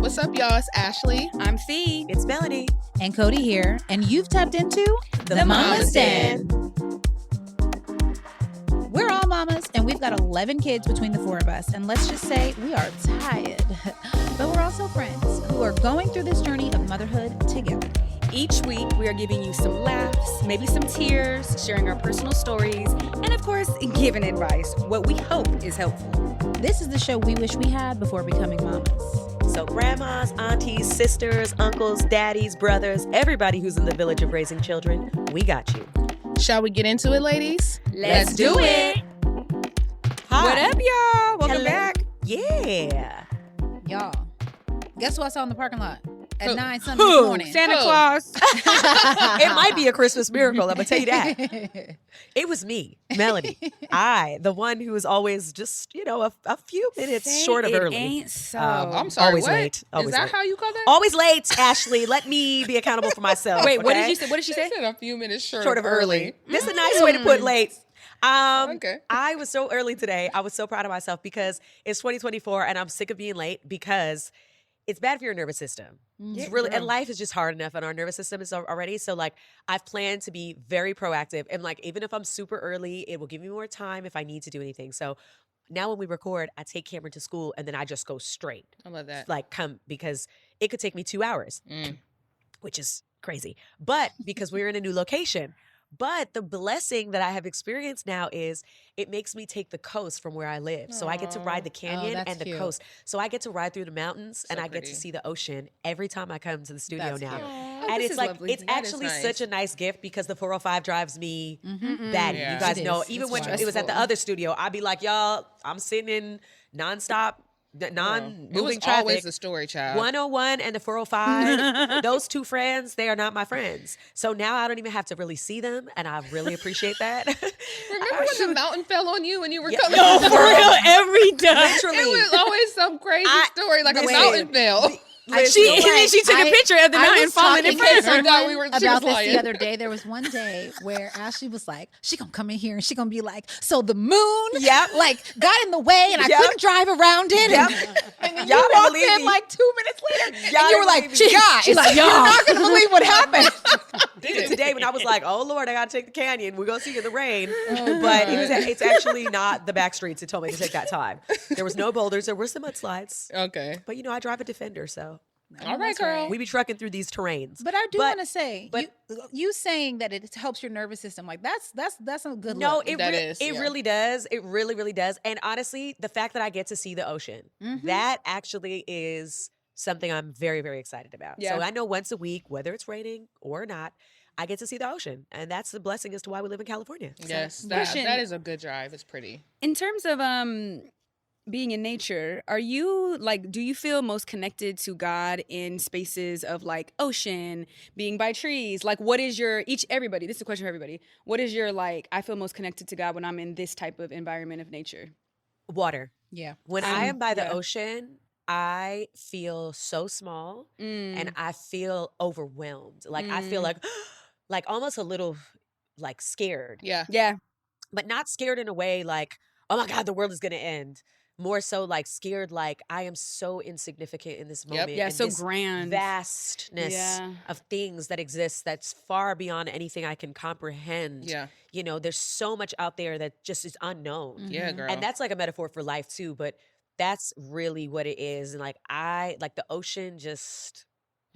What's up, y'all? It's Ashley. I'm Fee. It's Melanie. And Cody here. And you've tapped into The Mama's Den. We're all mamas, and we've got 11 kids between the four of us. And let's just say we are tired. But we're also friends who are going through this journey of motherhood together. Each week, we are giving you some laughs, maybe some tears, sharing our personal stories, and of course, giving advice, what we hope is helpful. This is the show we wish we had before becoming mamas. So grandmas, aunties, sisters, uncles, daddies, brothers, everybody who's in the village of raising children, we got you. Shall we get into it, ladies? Let's do it. Hi. What up, y'all? Welcome Hello. back. Yeah. Y'all, guess who I saw in the parking lot at Who? 9 Sunday morning? Santa Oh. Claus. It might be a Christmas miracle, I'm going to tell you that. It was me, Melanie. The one who was always just, a few minutes short of it early. Ain't so. I'm sorry, Always what? late. Always Is that late. how you call that? Always late, Ashley. Let me be accountable for myself. Wait, what okay? did you say? What did she She say? said a few minutes Short of early. This is a nice way to put late. Okay. I was so early today. I was so proud of myself because it's 2024 and I'm sick of being late because it's bad for your nervous system. It's really, and life is just hard enough and our nervous system is already. So like I've planned to be very proactive and like even if I'm super early, it will give me more time if I need to do anything. So now when we record, I take Cameron to school and then I just go straight. I love that. Like come because it could take me 2 hours, which is crazy. But because we're in a new location. But the blessing that I have experienced now is it makes me take the coast from where I live. So I get to ride the canyon that's and the cute. coast. So I get to ride through the mountains and So I get pretty. to see the ocean every time I come to the studio That's now. cute. And this it's is like, lovely. it's That is actually nice. such a nice gift because the 405 drives me batty. Yeah. You guys It know, is. even It's when it was at the stressful. other studio, I'd be like, y'all, I'm sitting in nonstop, It was non-moving traffic. always the story, child. 101 and the 405, those two friends, they are not my friends. So now I don't even have to really see them, and I really appreciate that. Remember when the mountain fell on you and you were Yeah. coming? No, down? for real, every time. Literally. It was always some crazy story, like listen, a mountain fell. Listen, And then she took a picture of the I mountain was falling in talking front to of her. I thought someone we were- she about was this the lying. other day. There was one day where Ashley was like, she gonna come in here and she gonna be like, so the moon Yep. like got in the way and I Yep. couldn't drive around it. Yep. And then Y'all you didn't walked believe in me. like 2 minutes later Y'all and you didn't were like, believe me. guys, She's like, you're y'all. not gonna believe what happened. Even today when I was like, oh Lord, I gotta take the canyon. We're gonna see you in the rain. But it's actually not the back streets. It told me to take that time. There was no boulders. There were some mudslides. Okay. But I drive a Defender, so All right, girl. we be trucking through these terrains. But I do But- want to say, you saying that it helps your nervous system, like that's a good No, look. it Yeah. really does. It really, really does. And honestly, the fact that I get to see the ocean, that actually is something I'm very, very excited about. Yeah. So I know once a week, whether it's raining or not, I get to see the ocean. And that's the blessing as to why we live in California. So- Yes, Question. that is a good drive. It's pretty. In terms of being in nature, are you like, do you feel most connected to God in spaces of like ocean, being by trees? Like, what is your everybody? This is a question for everybody. What is your like? I feel most connected to God when I'm in this type of environment of nature. Water. Yeah. When I am by the yeah. ocean, I feel so small and I feel overwhelmed. Like I feel like almost a little like scared. Yeah. Yeah. But not scared in a way like, oh my God, the world is gonna end. More so like scared, like I am so insignificant in this moment. Yeah. and So this grand. vastness Yeah. of things that exist that's far beyond anything I can comprehend. Yeah. There's so much out there that just is unknown. Yeah, girl. And that's like a metaphor for life too, but that's really what it is. And like the ocean just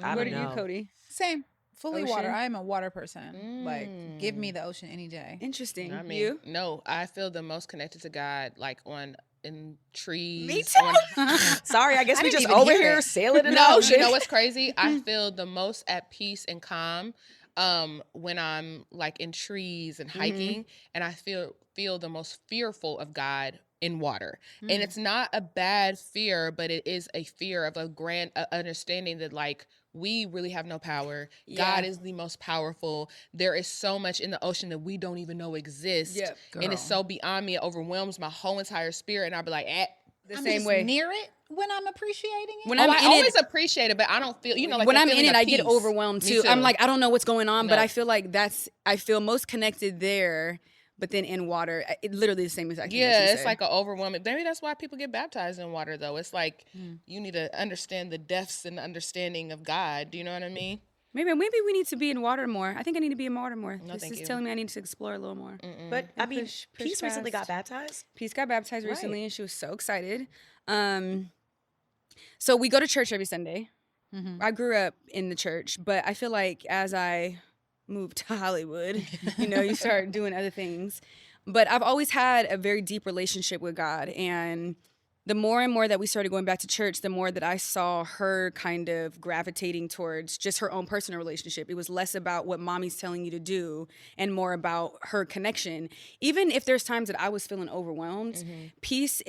I what don't are know. you, Cody? Same. Fully water. Ocean? I am a water person. Like, give me the ocean any day. Interesting. I mean, you? no, I feel the most connected to God, like in trees. Me too. Sorry, I guess I we didn't just even over hear here it. sailing in the No, ocean. you know what's crazy? I feel the most at peace and calm when I'm like in trees and hiking, and I feel the most fearful of God in water. And it's not a bad fear, but it is a fear of a grand understanding that like we really have no power. Yeah. God is the most powerful. There is so much in the ocean that we don't even know exists. Yep. And it's so beyond me. It overwhelms my whole entire spirit. And I'll be like, The I'm same just way. near it when I'm appreciating it. When I I'm in always it, appreciate it, but I don't feel, like when the I'm in feeling it, of I get peace. overwhelmed Me too. I'm too. like, I don't know what's going on, but No. I feel like I'm most connected there but then in water, it literally the same exact thing. Yeah, that she it's said. like an overwhelming. Maybe that's why people get baptized in water, though. It's like you need to understand the depths and understanding of God. Do you know what I mean? Maybe we need to be in water more. I think I need to be in water more. No, This thank is you. telling me I need to explore a little more. But I mean, push Peace recently got past. baptized. Peace got baptized Right. recently, and she was so excited. So we go to church every Sunday. I grew up in the church, but I feel like as I moved to Hollywood, you start doing other things. But I've always had a very deep relationship with God, and the more and more that we started going back to church, the more that I saw her kind of gravitating towards just her own personal relationship. It was less about what mommy's telling you to do and more about her connection. Even if there's times that I was feeling overwhelmed, Peace,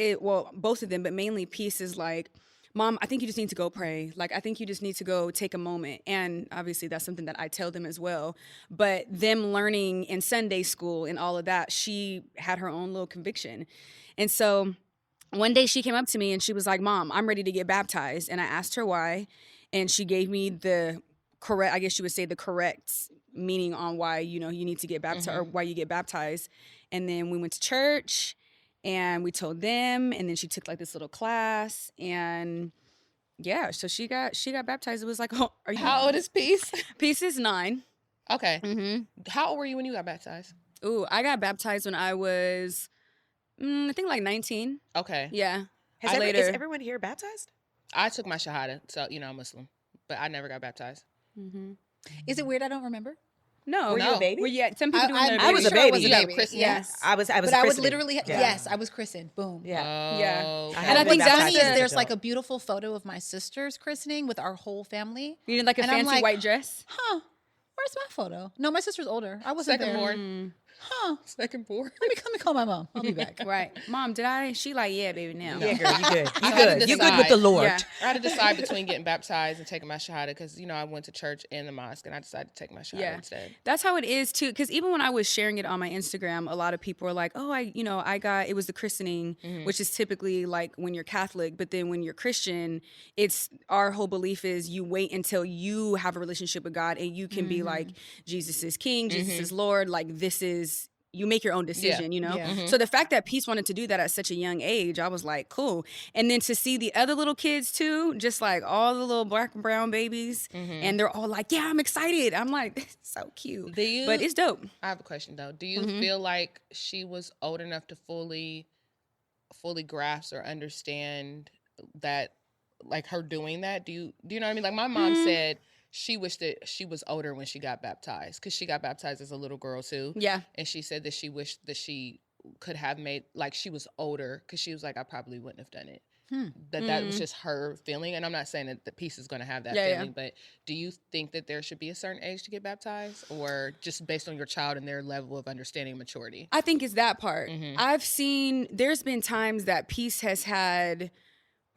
both of them, but mainly Peace is like, Mom, I think you just need to go pray. Like, I think you just need to go take a moment. And obviously that's something that I tell them as well. But them learning in Sunday school and all of that, she had her own little conviction. And so one day she came up to me and she was like, Mom, I'm ready to get baptized. And I asked her why. And she gave me the correct, I guess you would say the correct meaning on why, you need to get baptized or why you get baptized. And then we went to church and we told them. And then she took like this little class. And yeah, so she got baptized. It was like, oh, are you? How old is Peace? Peace is 9. Okay. Mm-hmm. How old were you when you got baptized? Ooh, I got baptized when I was, I think like 19. Okay. Yeah. Is everyone here baptized? I took my shahada, so I'm Muslim, but I never got baptized. Mm-hmm. Is it weird? I don't remember. No. Were you a baby? Well, yeah, some people do. I was was a sure I was baby. a You got baby. christened? Yes. I was. But I was christened. literally, Yeah. yes, I was christened. Boom. Yeah. Yeah. Oh, I And I been think baptized funny as is an there's adult. like a beautiful photo of my sister's christening with our whole family. You need like a And I'm fancy like, white dress. Huh? Where's my photo? No, my sister's older. I wasn't Second there. born. Huh? Second born. Let me call my mom. I'll be back. Right. Mom, did I? She like, yeah, baby, now. Yeah, girl, you good. You I had to good. You good with the decide. Lord. Yeah. I had to decide between getting baptized and taking my shahada because I went to church and the mosque, and I decided to take my shahada instead. That's how it is too. Because even when I was sharing it on my Instagram, a lot of people were like, "Oh, I got it was the christening, which is typically like when you're Catholic, but then when you're Christian, it's our whole belief is you wait until you have a relationship with God and you can be like, Jesus is King, Jesus is Lord. Like this is." You make your own decision, Yeah. So the fact that Peace wanted to do that at such a young age, I was like, cool. And then to see the other little kids too, just like all the little black and brown babies, and they're all like, yeah, I'm excited. I'm like, this is so cute. But it's dope. I have a question though. Do you feel like she was old enough to fully grasp or understand that, like her doing that? Do you know what I mean? Like my mom said she wished that she was older when she got baptized because she got baptized as a little girl too. Yeah. And she said that she wished that she could have made, like she was older because she was like, I probably wouldn't have done it. That was just her feeling. And I'm not saying that the Peace is going to have that feeling, but do you think that there should be a certain age to get baptized or just based on your child and their level of understanding and maturity? I think it's that part. There's been times that Peace has had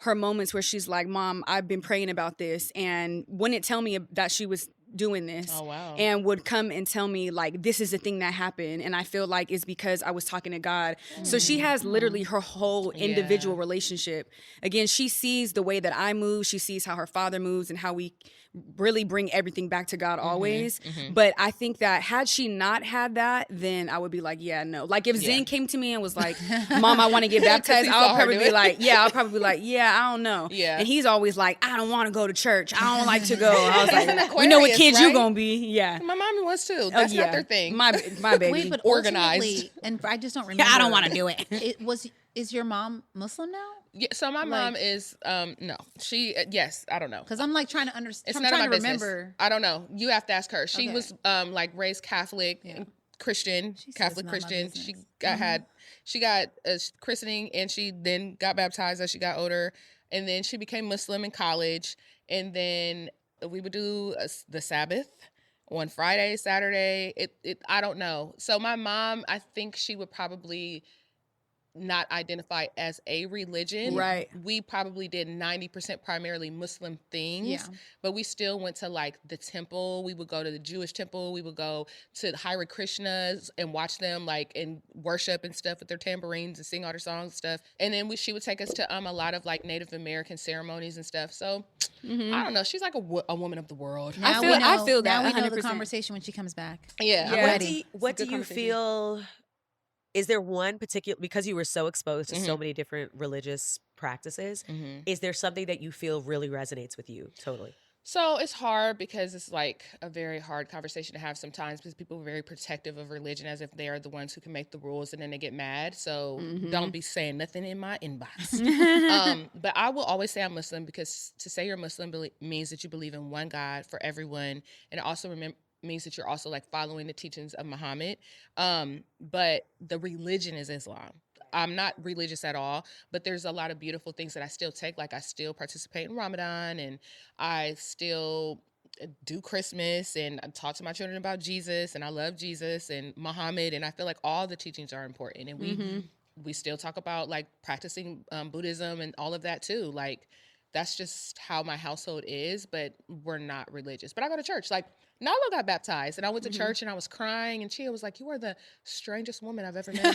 her moments where she's like, Mom, I've been praying about this, and wouldn't tell me that she was doing this. Oh, wow. And would come and tell me like, this is the thing that happened. And I feel like it's because I was talking to God. So she has literally her whole individual relationship. Again, she sees the way that I move. She sees how her father moves and how we really bring everything back to God always. But I think that had she not had that, then I would be like, yeah, no. Like if Zen came to me and was like, Mom, I want to get baptized, I'll probably be like, yeah, I don't know. Yeah. And he's always like, I don't want to go to church. I don't like to go. I was like, Aquarius, we know what kids you right? gonna be. Yeah. My mom was too. That's not their thing. My baby. Wait, but Organized. ultimately, and I just don't remember. I don't want to do it. Is your mom Muslim now? Yeah, so my mom is no. She yes, I don't know. Because I'm like trying to understand. It's I'm none of trying my to business. remember. I don't know. You have to ask her. She Okay. was like raised Catholic and Christian, She says Catholic none of my Christian. She business. got a christening and she then got baptized as she got older, and then she became Muslim in college, and then we would do the Sabbath on Friday, Saturday. I don't know. So my mom, I think she would probably not identify as a religion. Right. We probably did 90% primarily Muslim things. Yeah. But we still went to like the temple. We would go to the Jewish temple. We would go to Hare Krishnas and watch them like and worship and stuff with their tambourines and sing all their songs and stuff. And then she would take us to a lot of like Native American ceremonies and stuff. So I don't know. She's like a woman of the world. Now I feel that Now we know the 100%. conversation when she comes back. Yeah. Yeah. What ready. do you It's a good conversation. feel is there one particular, because you were so exposed to so many different religious practices, is there something that you feel really resonates with you totally? So it's hard because it's like a very hard conversation to have sometimes because people are very protective of religion as if they are the ones who can make the rules and then they get mad. So don't be saying nothing in my inbox. But I will always say I'm Muslim because to say you're Muslim means that you believe in one God for everyone. And it also means that you're also like following the teachings of Muhammad. But the religion is Islam. I'm not religious at all, but there's a lot of beautiful things that I still take. Like I still participate in Ramadan and I still do Christmas and I talk to my children about Jesus and I love Jesus and Muhammad. And I feel like all the teachings are important. And we still talk about like practicing Buddhism and all of that too. Like that's just how my household is, but we're not religious. But I go to church. Like Nala got baptized, and I went to church, and I was crying, and Chia was like, "You are the strangest woman I've ever met."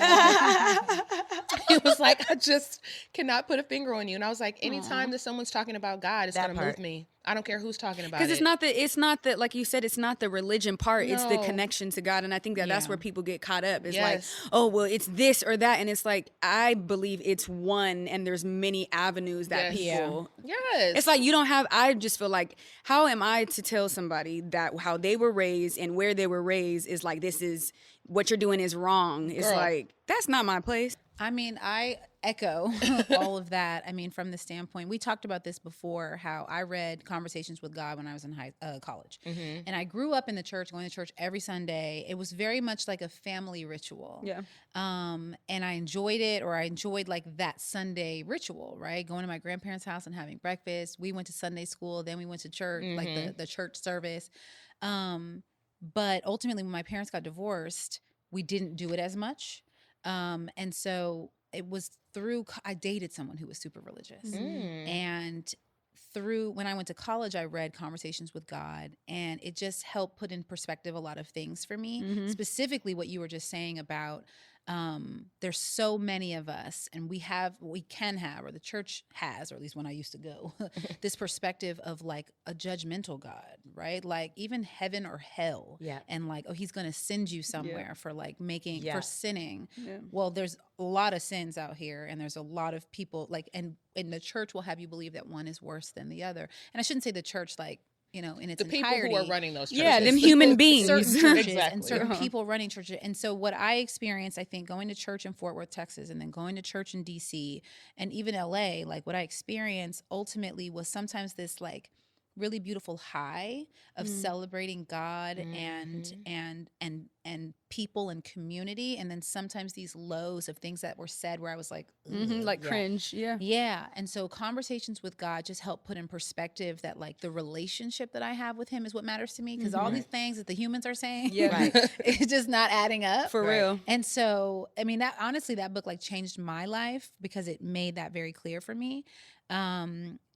It was like, I just cannot put a finger on you. And I was like, anytime that someone's talking about God, it's going to move me. I don't care who's talking about it. Because it's not that, like you said, it's not the religion part. No. It's the connection to God. And I think that's where people get caught up. It's like, oh, well, it's this or that. And it's like, I believe it's one and there's many avenues that people. Yes. It's like, I just feel like, how am I to tell somebody that how they were raised and where they were raised is like, this is, what you're doing is wrong. It's like, that's not my place. I mean, I echo all of that. I mean, from the standpoint, we talked about this before, how I read Conversations with God when I was in college. And I grew up in the church, going to church every Sunday. It was very much like a family ritual. Yeah. And I enjoyed it, or I enjoyed like that Sunday ritual, right? Going to my grandparents' house and having breakfast. We went to Sunday school, then we went to church, like the church service. But ultimately, when my parents got divorced, we didn't do it as much. And so it was I dated someone who was super religious. And when I went to college, I read Conversations with God, and it just helped put in perspective a lot of things for me, specifically what you were just saying about there's so many of us, and we can have, or the church has, or at least when I used to go, this perspective of like a judgmental God, right? Like even heaven or hell, and like, oh, he's going to send you somewhere for like for sinning. Well, there's a lot of sins out here, and there's a lot of people like, and the church will have you believe that one is worse than the other. And I shouldn't say the church like, in its entirety. The people who are running those churches. Yeah, them human beings. Certain churches and certain people running churches. And so what I experienced, I think, going to church in Fort Worth, Texas, and then going to church in D.C. and even L.A., like what I experienced ultimately was sometimes this like really beautiful high of celebrating God and people and community, and then sometimes these lows of things that were said where I was like, like cringe. Yeah. And so Conversations with God just help put in perspective that like the relationship that I have with him is what matters to me, because all these things that the humans are saying, it's just not adding up for real. And so, I mean, that honestly, that book like changed my life because it made that very clear for me.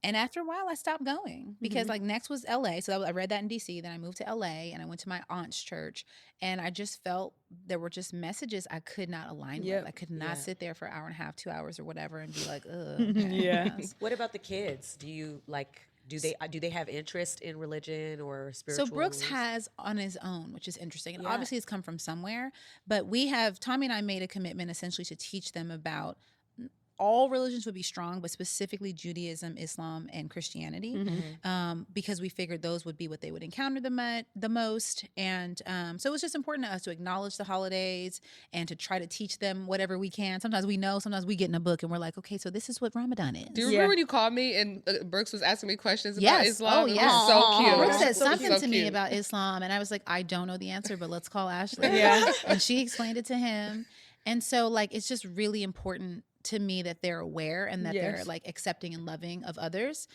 And after a while I stopped going because like next was LA. So I read that in DC, then I moved to LA and I went to my aunt's church, and I just felt there were just messages I could not align with. I could not sit there for an hour and a half, 2 hours or whatever and be like, ugh. Okay. What about the kids? Do you like, do they have interest in religion or spiritual? So Brooks has on his own, which is interesting. And obviously it's come from somewhere, but Tommy and I made a commitment essentially to teach them about all religions would be strong, but specifically Judaism, Islam, and Christianity, because we figured those would be what they would encounter the most. And so it was just important to us to acknowledge the holidays and to try to teach them whatever we can. Sometimes we know, sometimes we get in a book and we're like, okay, so this is what Ramadan is. Do you remember when you called me and Brooks was asking me questions about Islam? Oh, yeah. So cute. Brooks said something to me about Islam, and I was like, I don't know the answer, but let's call Ashley. And she explained it to him. And so, like, it's just really important to me that they're aware and that they're like accepting and loving of others.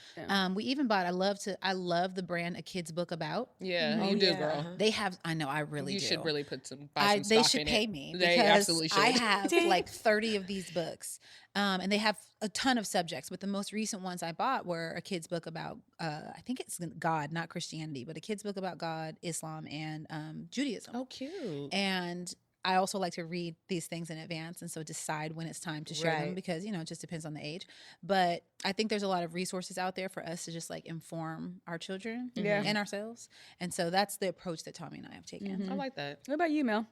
We even bought, I love the brand A Kid's Book About. Yeah, you do, girl. They have, I know, I really do. You should really put some they should pay me They because absolutely should. I have like 30 of these books. And they have a ton of subjects, but the most recent ones I bought were a kid's book about, I think it's God, not Christianity, but a kid's book about God, Islam, and Judaism. Oh, cute. And I also like to read these things in advance and so decide when it's time to share them because, it just depends on the age. But I think there's a lot of resources out there for us to just like inform our children and ourselves. And so that's the approach that Tommy and I have taken. I like that. What about you, Mel?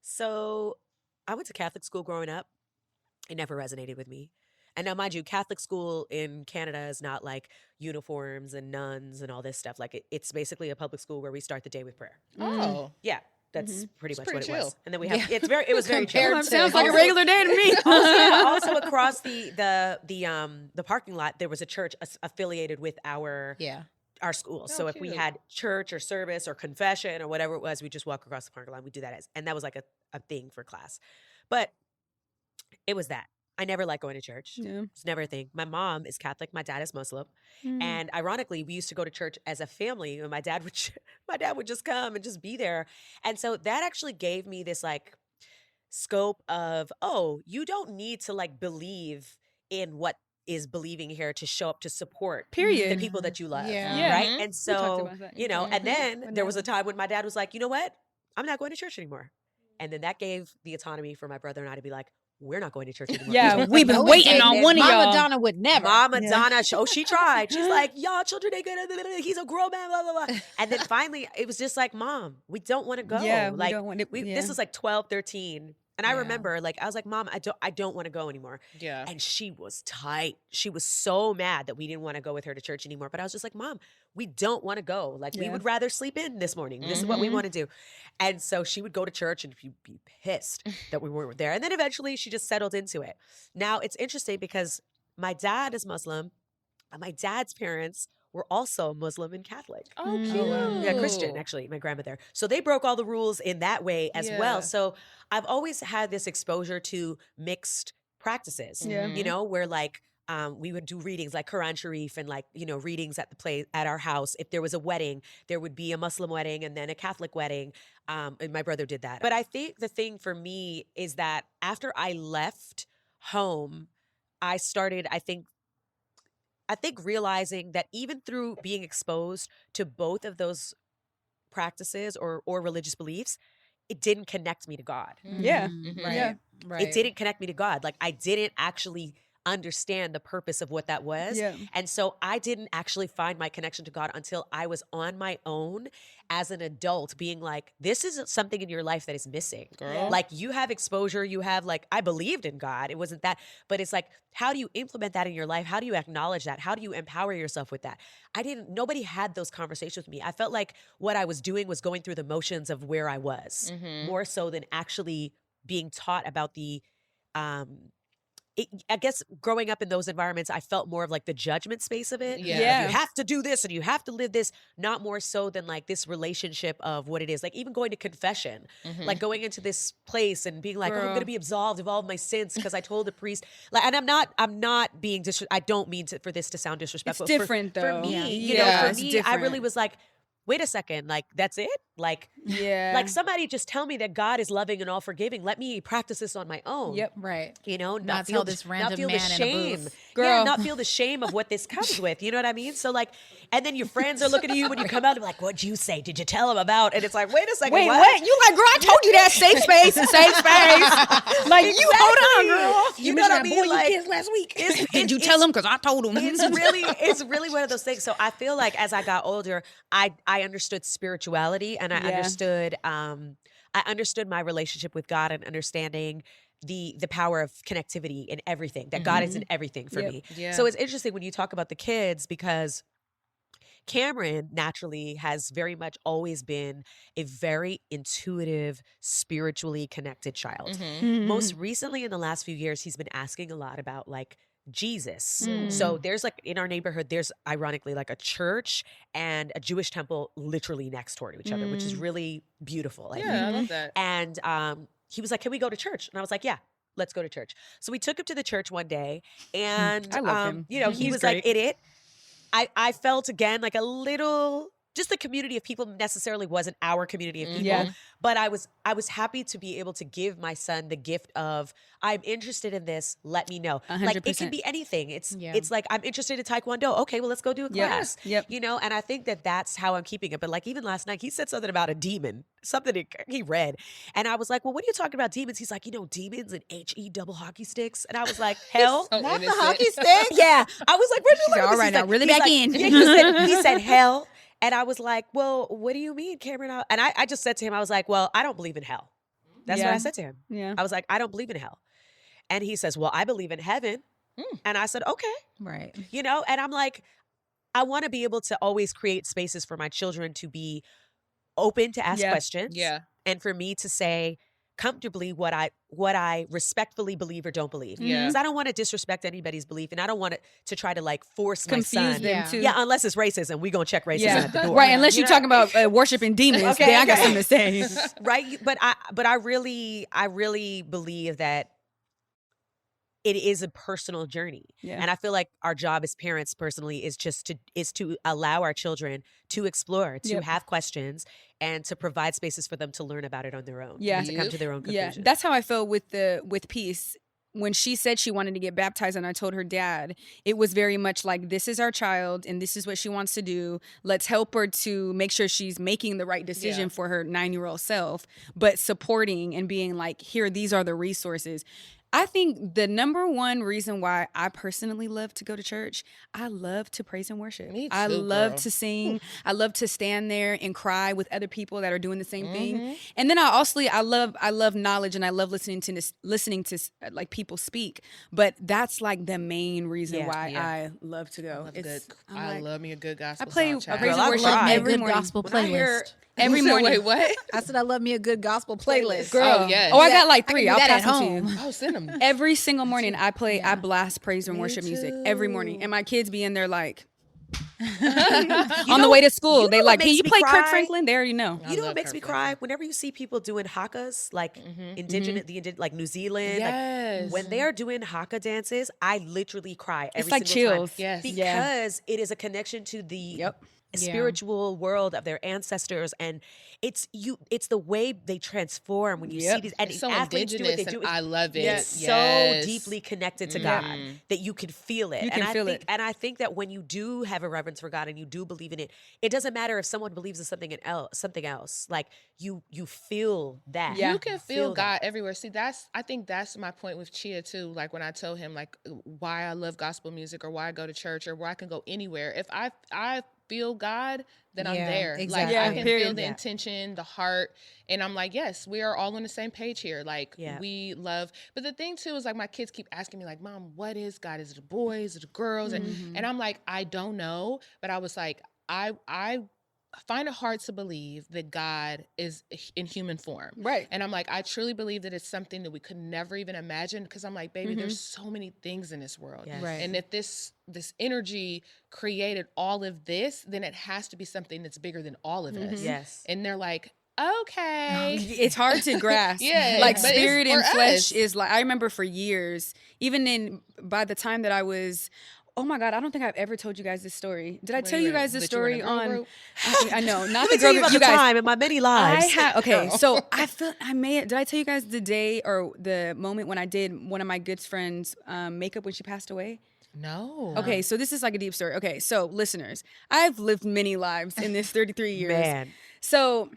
So I went to Catholic school growing up. It never resonated with me. And now, mind you, Catholic school in Canada is not like uniforms and nuns and all this stuff. Like it's basically a public school where we start the day with prayer. Oh. Yeah, that's pretty much what it was. chill. And then we have it was very chill. Compared to- Sounds like a regular day to me. Also across the parking lot, there was a church affiliated with our school. So if we cute. had church or service or confession or whatever it was, we just walk across the parking lot. We do that and that was like a thing for class. But it was that. I never liked going to church. Yeah. It's never a thing. My mom is Catholic. My dad is Muslim. And ironically, we used to go to church as a family. And my dad would just come and just be there. And so that actually gave me this like scope of, oh, you don't need to like believe in what is believing here to show up to support Period. the people that you love. Yeah. Right. Mhm. And so, about that. and then When there I was a was- time when my dad was like, you know what? I'm not going to church anymore. And then that gave the autonomy for my brother and I to be like, we're not going to church anymore. Yeah, we've been No, it waiting didn't. on one of Mama y'all. Donna would never. Mama Yeah. Donna, she tried. She's like, y'all children ain't good. He's a grown man, blah, blah, blah. And then finally, it was just like, Mom, we don't want to go. Yeah, we like, don't want to- This is like 12, 13. And I Yeah. remember, like, I was like, Mom, I don't want to go anymore. Yeah. And she was tight. She was so mad that we didn't want to go with her to church anymore. But I was just like, Mom, we don't want to go. Like, we Yeah. would rather sleep in this morning. This is what we want to do. And so she would go to church and be pissed that we weren't there. And then eventually she just settled into it. Now, it's interesting because my dad is Muslim. And my dad's parents were also Muslim and Catholic. Oh, Mm. cute. Oh, wow. Yeah, Christian, actually, my grandmother. So they broke all the rules in that way as Yeah. well. So I've always had this exposure to mixed practices, Yeah. you know, where like we would do readings like Quran Sharif and like, readings at the place at our house. If there was a wedding, there would be a Muslim wedding and then a Catholic wedding. And my brother did that. But I think the thing for me is that after I left home, I started, I think realizing that even through being exposed to both of those practices or religious beliefs, it didn't connect me to God. Yeah. Mhm. Right. Yeah. Right. It didn't connect me to God. Like I didn't actually understand the purpose of what that was. Yeah. And so I didn't actually find my connection to God until I was on my own as an adult being like, this is something in your life that is missing. Girl. Like you have exposure, you have like, I believed in God. It wasn't that, but it's like, how do you implement that in your life? How do you acknowledge that? How do you empower yourself with that? Nobody had those conversations with me. I felt like what I was doing was going through the motions of where I was more so than actually being taught about I guess growing up in those environments, I felt more of like the judgment space of it. Yeah. Like, Yeah. you have to do this and you have to live this, not more so than like this relationship of what it is. Like even going to confession, like going into this place and being like, oh, I'm Girl. going to be absolved of all of my sins because I told the priest. Like, and I'm not being I don't mean for this to sound disrespectful. It's different, for though. me, Yeah. you Yeah, know, for it's me, I really different. was like, wait a second, like that's it? Like, Yeah. like somebody just tell me that God is loving and all forgiving. Let me practice this on my own. Yep. Right. You know, Not feel tell this random not feel man the in a shame. booth. Yeah, Girl. not feel the shame of what this comes with. You know what I mean? So like, and then your friends are looking at you when you come out and be like, what'd you say? Did you tell him about? And it's like, wait a second, Wait, what? You like, girl, I told you that safe space and safe space. Like, you hold on, girl. You know what I mean? Like, last week. it's- Did you it's- tell him? Because I told him. it's really one of those things. So I feel like as I got older, I understood spirituality and I understood my relationship with God and understanding the power of connectivity in everything, that God is in everything for Yep. me. Yeah. So it's interesting when you talk about the kids because Cameron naturally has very much always been a very intuitive, spiritually connected child. Mm-hmm. Most recently in the last few years, he's been asking a lot about like Jesus. Mm. So there's like in our neighborhood, there's ironically like a church and a Jewish temple literally next door to each other, which is really beautiful. I think. Yeah, I love that. And he was like, can we go to church? And I was like, yeah, let's go to church. So we took him to the church one day and, I love him. you know, he He's was like great. in it. I felt again like a little, just the community of people necessarily wasn't our community of people, Yeah. but I was happy to be able to give my son the gift of, I'm interested in this, let me know. Like it 100%. can be anything. It's Yeah. it's like, I'm interested in Taekwondo. Okay, well, let's go do a Yep. class. Yep. You know, and I think that that's how I'm keeping it. But like even last night, he said something about a demon, something he read. And I was like, well, what are you talking about demons? He's like, demons and HE double hockey sticks. And I was like, hell, So not the innocent. hockey stick. Yeah. I was like, where'd you learn all this? right He's now, like- reel it he's back like- in. Yeah, he said hell. And I was like, well, what do you mean, Cameron? And I just said to him, I was like, well, I don't believe in hell. That's what I said to him. Yeah. I was like, I don't believe in hell. And he says, well, I believe in heaven. And I said, okay. Right. You know, and I'm like, I want to be able to always create spaces for my children to be open to ask questions. Yeah. And for me to say comfortably what I respectfully believe or don't believe. Yeah. Because I don't want to disrespect anybody's belief, and I don't want to try to like force Confuse my son. them too. Yeah, unless it's racism, we gonna check racism at the door. Right, unless You you're know? talking about worshiping demons, Okay, then I got okay. something to say. Right, but I really believe that it is a personal journey. Yeah. And I feel like our job as parents personally is to allow our children to explore, to have questions, and to provide spaces for them to learn about it on their own. Yeah. And to come to their own conclusions. Yeah, that's how I felt with Peace. When she said she wanted to get baptized and I told her dad, it was very much like, this is our child and this is what she wants to do. Let's help her to make sure she's making the right decision for her 9-year-old self, but supporting and being like, here, these are the resources. I think the number one reason why I personally love to go to church, I love to praise and worship. Me too, I love girl. to sing. I love to stand there and cry with other people that are doing the same thing. And then I love knowledge, and I love listening to like people speak. But that's like the main reason why I love to go. I love me a good gospel I play song, child. praise Girl, and I worship cry. every Good morning. gospel When I hear- playlist. Every You said, morning. Wait, what? I said I love me a good gospel playlist. Girl. Oh, yes. Oh, I got like I can 3. do I'll that pass at them to you. home. Oh, send them. Every single morning I blast praise and worship music every morning. too. And my kids be in there like on the way to school. They what like, can makes you me play Kirk cry? Franklin? They already know. You know love what makes Kirk me cry? Whenever you see people doing hakas, like like New Zealand, Yes. like when they are doing haka dances, I literally cry every It's like single chills. time. Yes. Because it is a connection to the spiritual world of their ancestors, and it's the way they transform when you see these, and It's so athletes do what they indigenous, do. and I love it. It's so Yes. deeply connected to God that you can feel it. You can feel it. And I think that when you do have a reverence for God and you do believe in it, it doesn't matter if someone believes in something else. Like you feel that. Yeah. You can feel God that. everywhere. See, I think that's my point with Chia too. Like when I tell him like why I love gospel music or why I go to church or where I can go anywhere. If I feel God, then I'm Yeah, there. exactly. Like Yeah, I can feel period. the Yeah. intention, the heart, and I'm like, yes, we are all on the same page here. Like we love. But the thing too is like my kids keep asking me like, Mom, what is God? Is it the boys? Is it the girls? And I'm like, I don't know. But I was like, I find it hard to believe that God is in human form. Right. And I'm like, I truly believe that it's something that we could never even imagine, because I'm like, baby, there's so many things in this world. Yes. Right. And if this energy created all of this, then it has to be something that's bigger than all of us. Yes. And they're like, okay. It's hard to grasp. Yeah, like but it's spirit and for flesh us. is like, I remember for years, even by the time that I was, oh my God, I don't think I've ever told you guys this story. Did I tell you guys this That you were in story a girl on? group? I know, not Let the me tell girl you group. about You the guys, time in my many lives. okay, so did I tell you guys the day or the moment when I did one of my good friends' makeup when she passed away? No. Okay, so this is like a deep story. Okay, so listeners, I've lived many lives in this 33 years. Man. So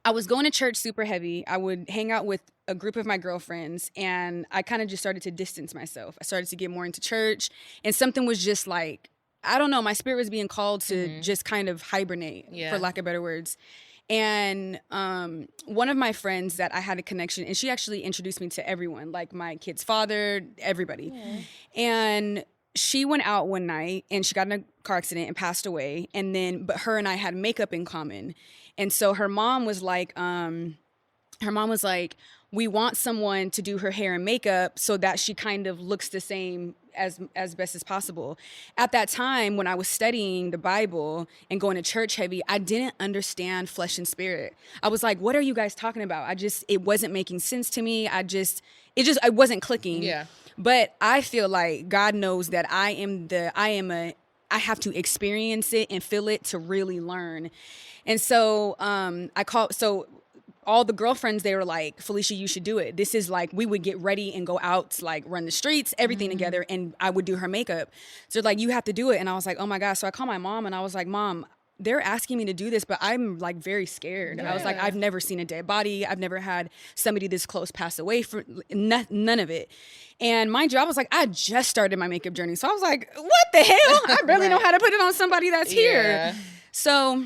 I was going to church super heavy. I would hang out with a group of my girlfriends, and I kind of just started to distance myself. I started to get more into church, and something was just like, I don't know, my spirit was being called to just kind of hibernate, for lack of better words. And one of my friends that I had a connection, and she actually introduced me to everyone, like my kid's father, everybody. And she went out one night and she got in a car accident and passed away. And then, but her and I had makeup in common. And so her mom was like, we want someone to do her hair and makeup so that she kind of looks the same as best as possible. At that time, when I was studying the Bible and going to church heavy, I didn't understand flesh and spirit. I was like, what are you guys talking about? It wasn't making sense to me. It wasn't clicking. Yeah. But I feel like God knows that I have to experience it and feel it to really learn. And so all the girlfriends, they were like, Felicia, you should do it. This is like, we would get ready and go out to like run the streets, everything together. And I would do her makeup. So like, you have to do it. And I was like, oh my gosh. So I called my mom and I was like, Mom, they're asking me to do this, but I'm like very scared. I was like, I've never seen a dead body. I've never had somebody this close pass away, for none of it. And mind you, I was like, I just started my makeup journey. So I was like, what the hell? I barely know how to put it on somebody that's here. So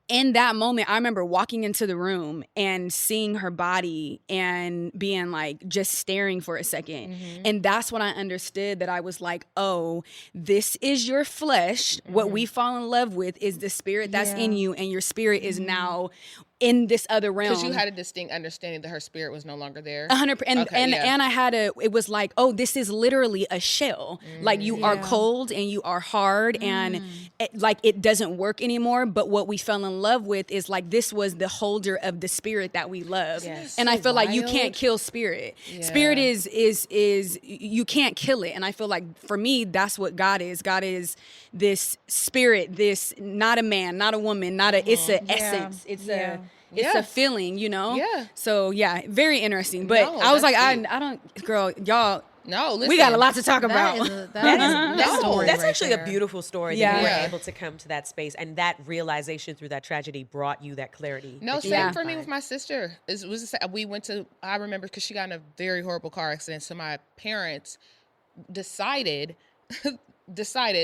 in that moment, I remember walking into the room and seeing her body and being like, just staring for a second. And that's when I understood that I was like, oh, this is your flesh. What we fall in love with is the spirit that's in you, and your spirit is now in this other realm. Because you had a distinct understanding that her spirit was no longer there. 100%. And I had it was like, oh, this is literally a shell. Like you are cold and you are hard and like it doesn't work anymore. But what we fell in love with is like, this was the holder of the spirit that we love. Yes. And I feel like you can't kill spirit. Spirit is you can't kill it. And I feel like for me, that's what God is. God is this spirit, this, not a man, not a woman, not a, it's an essence. It's it's a feeling, you know? Yeah. So yeah, very interesting. But No, I was like, that's I don't, girl, y'all, No, listen. we got a lot to talk about. That's actually a beautiful story that you Yeah. were able to come to that space, and that realization through that tragedy brought you that clarity. No, that you same had for to me find. with my sister. We went to, I remember because she got in a very horrible car accident. So my parents decided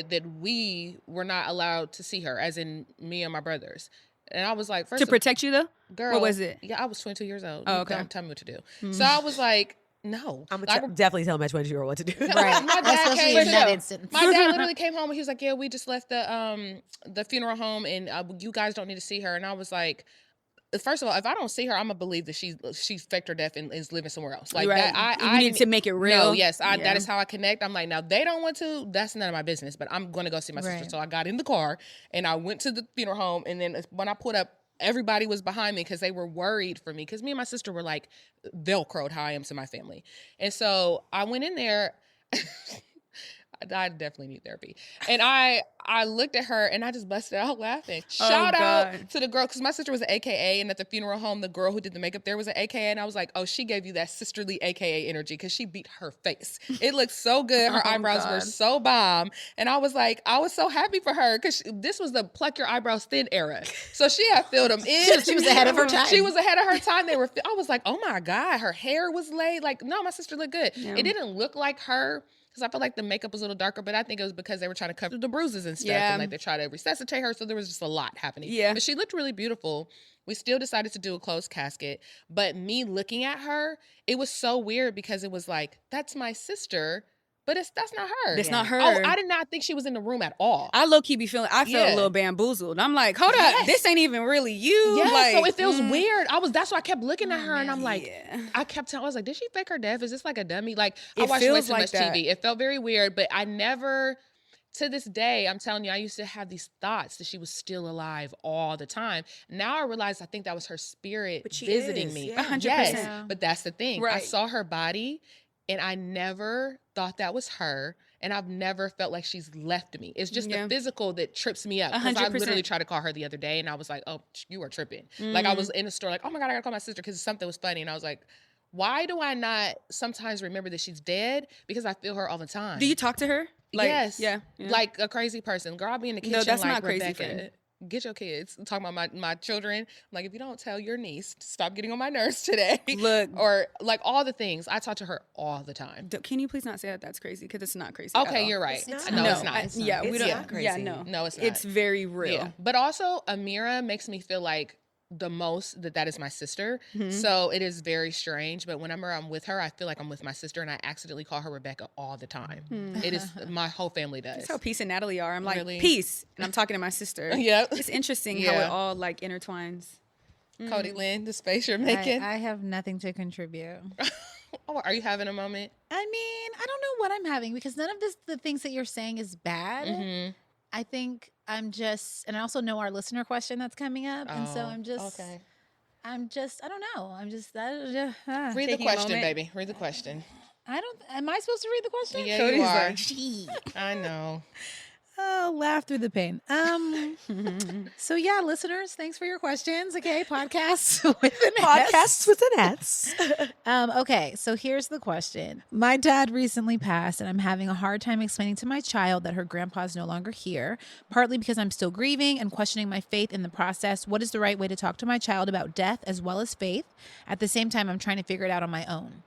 that we were not allowed to see her, as in me and my brothers. And I was like, first To protect you though? girl, What was it? Yeah, I was 22 years old. Oh, okay. Don't tell me what to do. So I was like, no. I'm Like, gonna definitely tell my 20-year-old what to do. Right. My dad Especially came in to- that instance. My dad literally came home and he was like, yeah, we just left the funeral home and you guys don't need to see her. And I was like, first of all, if I don't see her, I'm gonna believe that she's faked her death and is living somewhere else. Like Right. that, You need to make it real. No, yes, Yeah. that is how I connect. I'm like, now they don't want to. That's none of my business. But I'm gonna go see my sister. Right. So I got in the car and I went to the funeral home. And then when I pulled up, everybody was behind me because they were worried for me. Because me and my sister were like Velcroed how I am to my family. And so I went in there. I definitely need therapy. And I looked at her and I just busted out laughing. Shout out to the girl, because my sister was an AKA, and at the funeral home, the girl who did the makeup there was an AKA. And I was like, oh, she gave you that sisterly AKA energy because she beat her face. It looked so good. Her eyebrows were so bomb. And I was like, I was so happy for her because this was the pluck your eyebrows thin era. So she had filled them in. She was ahead of her time. She was ahead of her time. I was like, oh my God, her hair was laid. Like, no, my sister looked good. Yeah. It didn't look like her. Because I felt like the makeup was a little darker, but I think it was because they were trying to cover the bruises and stuff. Yeah. And like they tried to resuscitate her. So there was just a lot happening. Yeah. But she looked really beautiful. We still decided to do a closed casket. But me looking at her, it was so weird because it was like, that's my sister, but that's not her. That's not her. Oh, I did not think she was in the room at all. I low-key be feeling, I felt Yeah. a little bamboozled. I'm like, hold Yes. up, this ain't even really you. Yeah, Like, so it feels weird. That's why I kept looking at her and I'm like, yeah. I kept telling, I was like, did she fake her death? Is this like a dummy? Like, I It watched way feels too like much that. TV. It felt very weird, but I never, to this day, I'm telling you, I used to have these thoughts that she was still alive all the time. Now I realize I think that was her spirit But she visiting is, me. yeah. 100%. Yes, but that's the thing. I Right. saw her body and I never thought that was her. And I've never felt like she's left me. It's just Yeah. the physical that trips me up. Because I 100%. literally tried to call her the other day and I was like, oh, you are tripping. Like I was in the store like, oh my God, I gotta call my sister because something was funny. And I was like, why do I not sometimes remember that she's dead? Because I feel her all the time. Do you talk to her? Like, yes. Yeah. Like a crazy person. Girl, I'll be in the kitchen No, that's like, not crazy, Rebecca, friend. get your kids. I'm talking about my children. I'm like, if you don't tell your niece to stop getting on my nerves today. Look. Or like all the things. I talk to her all the time. Can you please not say that that's crazy? Because it's not crazy. at Okay, all. you're right. It's No, not. it's not. Yeah, we It's don't. not crazy. Yeah, no. No, it's not. It's very real. Yeah. But also, Amira makes me feel like the most that is my sister. Mm-hmm. So it is very strange. But whenever I'm with her, I feel like I'm with my sister and I accidentally call her Rebecca all the time. It is, my whole family does. That's how Peace and Natalie are. I'm like, Really? Peace. And I'm talking to my sister. Yep. It's interesting how Yeah. it all like intertwines. Cody Lynn, the space you're making. I have nothing to contribute. Oh, are you having a moment? I mean, I don't know what I'm having because none of the things that you're saying is bad. Mm-hmm. I think I'm just, and I also know our listener question that's coming up, and so Oh, I'm just, okay. I don't know. I'm just, Read the Taking a question, moment. baby. Read the question. am I supposed to read the question? Yeah, Cody's you are. like, Gee. I know. Oh, laugh through the pain. So yeah, listeners, thanks for your questions. Okay, podcasts with an S. Podcasts with an S. Okay, so here's the question. My dad recently passed, and I'm having a hard time explaining to my child that her grandpa's no longer here, partly because I'm still grieving and questioning my faith in the process. What is the right way to talk to my child about death as well as faith? At the same time, I'm trying to figure it out on my own.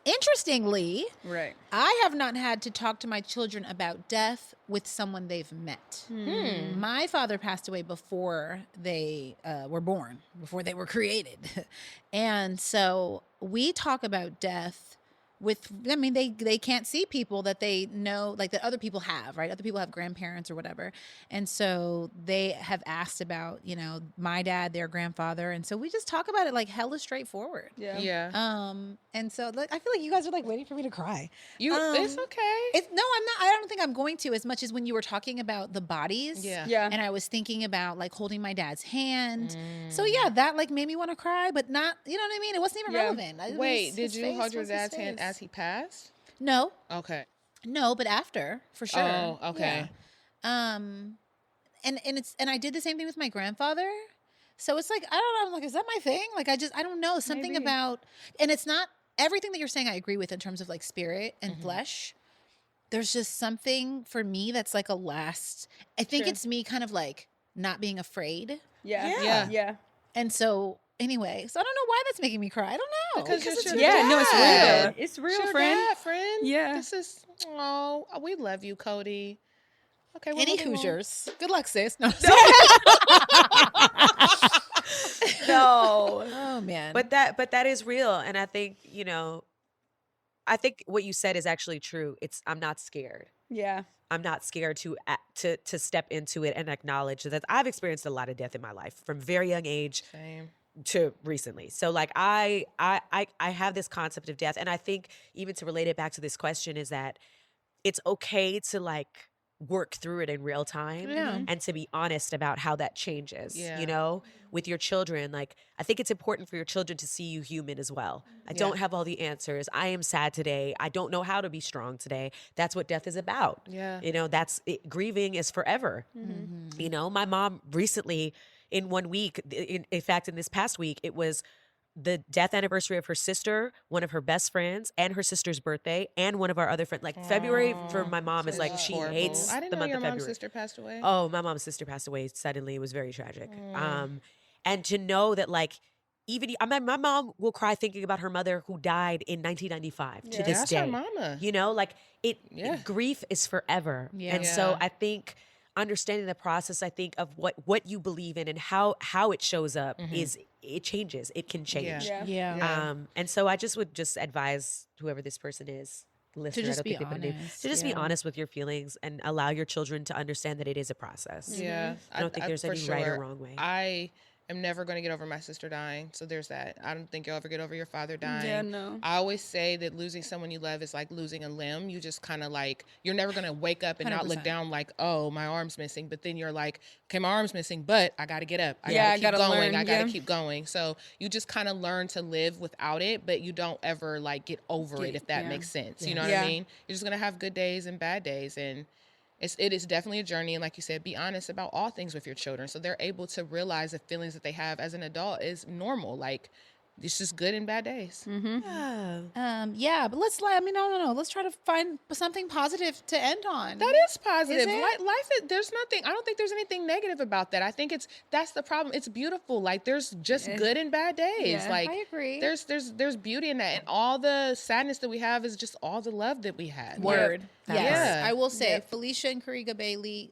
Interestingly, Right. I have not had to talk to my children about death with someone they've met. My father passed away before they were born, before they were created. And so we talk about death with, I mean, they can't see people that they know, like that other people have, right? Other people have grandparents or whatever. And so they have asked about, you know, my dad, their grandfather. And so we just talk about it like hella straightforward. Yeah. And so like, I feel like you guys are like waiting for me to cry. It's okay. No, I'm not. I don't think I'm going to, as much as when you were talking about the bodies. Yeah. Yeah. And I was thinking about like holding my dad's hand. So yeah, that like made me want to cry, but not, you know what I mean? It wasn't even Yeah. relevant. It Wait, was did his you face, hold your was his dad's hand face. as he passed? No, Okay. but after, for sure. Oh, okay. Yeah. And I did the same thing with my grandfather. So it's like, I don't know, I'm like, is that my thing? Like, I don't know, something Maybe. about, and it's not everything that you're saying I agree with in terms of like spirit and flesh. There's just something for me that's like I think Sure. it's me kind of like not being afraid. Yeah. Yeah. Yeah. Yeah. And so anyway, so I don't know why that's making me cry. I don't know. Because it's your Yeah. No, it's dad. real. It's real, Your friend. dad, friend. Yeah. This is, oh, we love you, Cody. Okay. Well, Any moving on. Hoosiers. Good luck, sis. No. No. Oh man. But that is real. And I think, you know, I think what you said is actually true. I'm not scared. Yeah. I'm not scared to step into it and acknowledge that I've experienced a lot of death in my life from very young age Same. to recently. So like I have this concept of death, and I think even to relate it back to this question is that it's okay to like work through it in real time Yeah. and to be honest about how that changes, Yeah. you know, with your children. Like, I think it's important for your children to see you human as well. I Yeah. don't have all the answers. I am sad today. I don't know how to be strong today. That's what death is about. Yeah. You know, grieving is forever. You know, my mom recently in 1 week, in fact, in this past week, it was the death anniversary of her sister, one of her best friends, and her sister's birthday, and one of our other friends. Like February for my mom is like That's she horrible. hates I didn't the know month your of mom's February. sister passed away. Oh, my mom's sister passed away suddenly. It was very tragic. And to know that like even my mom will cry thinking about her mother who died in 1995 to Yeah. this That's day. her mama. You know, like Yeah. grief is forever. Yeah. And so Yeah. I think understanding the process, I think of what you believe in and how it shows up is it changes. It can change. Yeah. Yeah. Yeah. And so I just would just advise whoever this person is, listener, just I don't be think they put a name, honest, to just be yeah. honest with your feelings and allow your children to understand that it is a process. Yeah. I don't think there's for any right or sure. wrong way. I am never going to get over my sister dying. So there's that. I don't think you'll ever get over your father dying. Yeah, no. I always say that losing someone you love is like losing a limb. You just kind of like, you're never going to wake up and not look 100%. down like, oh, my arm's missing. But then you're like, okay, my arm's missing, but I got to get up. I Yeah, I got to keep gotta going. learn, I got to yeah. keep going. So you just kind of learn to live without it, but you don't ever like get over it, if that yeah. makes sense. You know Yeah. what I mean? You're just going to have good days and bad days. And it is definitely a journey. And like you said, be honest about all things with your children. So they're able to realize the feelings that they have as an adult is normal. Like, it's just good and bad days. Yeah. Yeah, but no. Let's try to find something positive to end on. That is positive. Is it? Life is, there's nothing, I don't think there's anything negative about that. I think that's the problem. It's beautiful. Like, there's just good and bad days. Yeah. Like, I agree. there's beauty in that. And all the sadness that we have is just all the love that we had. Word. That Yes. part. I will say, Yep. Felicia and Kariga Bailey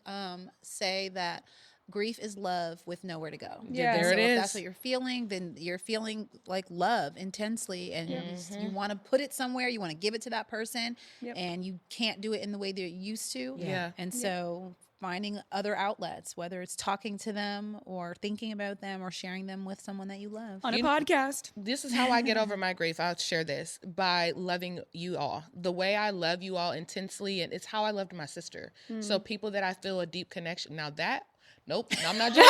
say that grief is love with nowhere to go. Yeah. There So it if is. that's what you're feeling, then you're feeling like love intensely, and you want to put it somewhere. You want to give it to that person, Yep. and you can't do it in the way that you used to. Yeah. And so finding other outlets, whether it's talking to them or thinking about them or sharing them with someone that you love. On a You- podcast. This is how I get over my grief. I'll share this by loving you all. The way I love you all intensely, and it's how I loved my sister. So people that I feel a deep connection. Now that, nope, I'm not joking.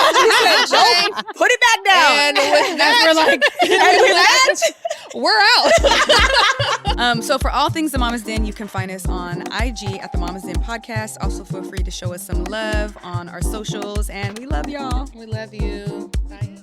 Put it back down. And with that, we're like, and with that, we're out. So for all things The Mama's Den, you can find us on IG at The Mama's Den Podcast. Also feel free to show us some love on our socials, and we love y'all. We love you. Bye.